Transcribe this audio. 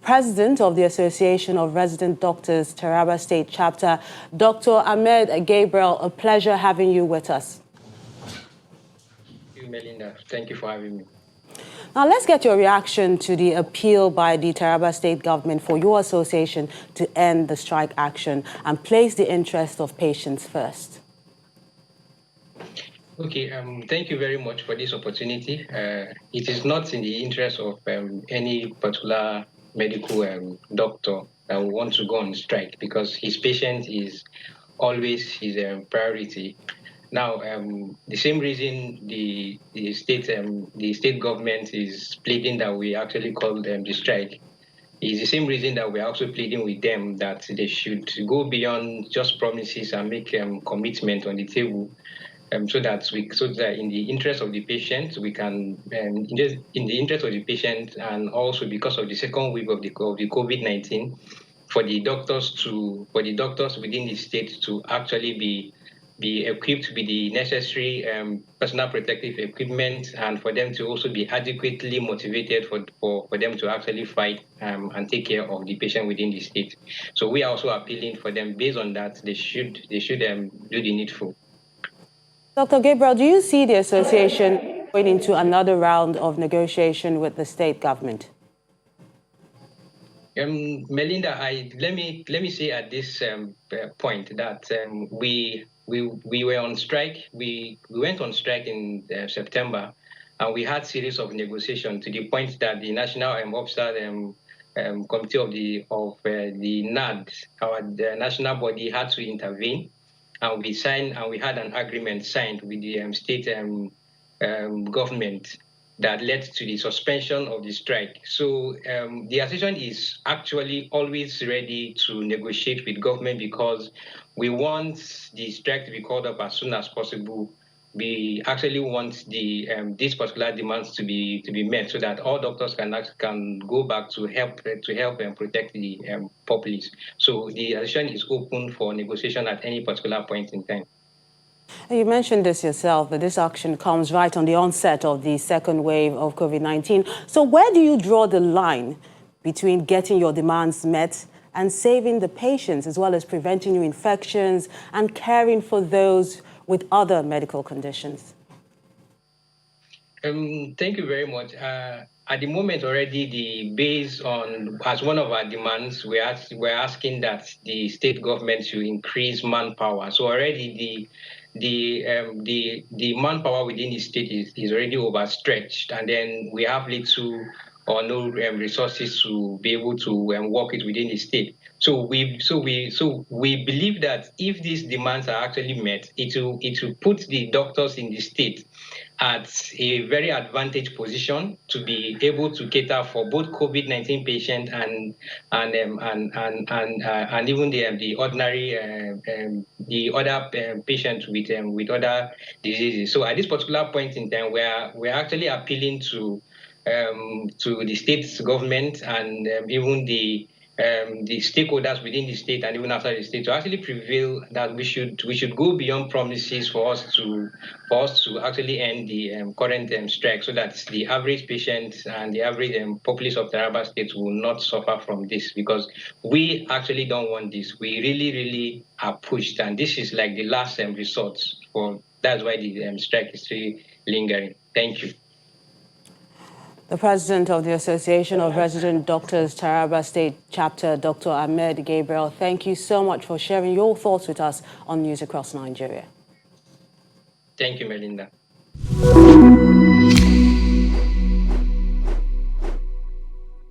President of the Association of Resident Doctors, Taraba State Chapter. Dr. Ahmed Gabriel, a pleasure having you with us. Thank you, Melinda. Thank you for having me. Now, let's get your reaction to the appeal by the Taraba State government for your association to end the strike action and place the interest of patients first. Okay, thank you very much for this opportunity. It is not in the interest of any particular medical doctor that will want to go on strike because his patient is always his priority. Now, the same reason the state government is pleading that we actually call them the strike is the same reason that we're also pleading with them that they should go beyond just promises and make commitment on the table. So that in the interest of the patient, we can, in the interest of the patient, and also because of the second wave of the COVID-19, for the doctors within the state to actually be equipped with the necessary personal protective equipment, and for them to also be adequately motivated for them to actually fight and take care of the patient within the state. So we are also appealing for them. Based on that, they should do the needful. Dr. Gabriel, do you see the association going into another round of negotiation with the state government? Melinda, let me say at this point that we were on strike. We went on strike in September, and we had series of negotiations to the point that the National Officer Committee of the NAD, the national body, had to intervene. And we had an agreement signed with the state government that led to the suspension of the strike. So the association is actually always ready to negotiate with government because we want the strike to be called up as soon as possible. We actually want these particular demands to be met so that all doctors can go back to help and protect the populace. So the association is open for negotiation at any particular point in time. You mentioned this yourself, that this action comes right on the onset of the second wave of COVID-19. So where do you draw the line between getting your demands met and saving the patients, as well as preventing new infections and caring for those with other medical conditions? Thank you very much. At the moment already, based on, as one of our demands, we're asking that the state government should increase manpower. So already the manpower within the state is already overstretched, and then we have little or no resources to be able to work it within the state. So we believe that if these demands are actually met, it will put the doctors in the state at a very advantaged position to be able to cater for both COVID-19 patients and even the ordinary the other patients with other diseases. So at this particular point in time, we're actually appealing to the state government and even the stakeholders within the state and even outside the state to actually prevail that we should go beyond promises for us to actually end the current strike, so that the average patient and the average populace of Taraba State will not suffer from this, because we actually don't want this. We really are pushed, and this is like the last resort. That's why the strike is still lingering. Thank you. The President of the Association of Resident Doctors, Taraba State Chapter, Dr. Ahmed Gabriel, thank you so much for sharing your thoughts with us on News Across Nigeria. Thank you, Melinda.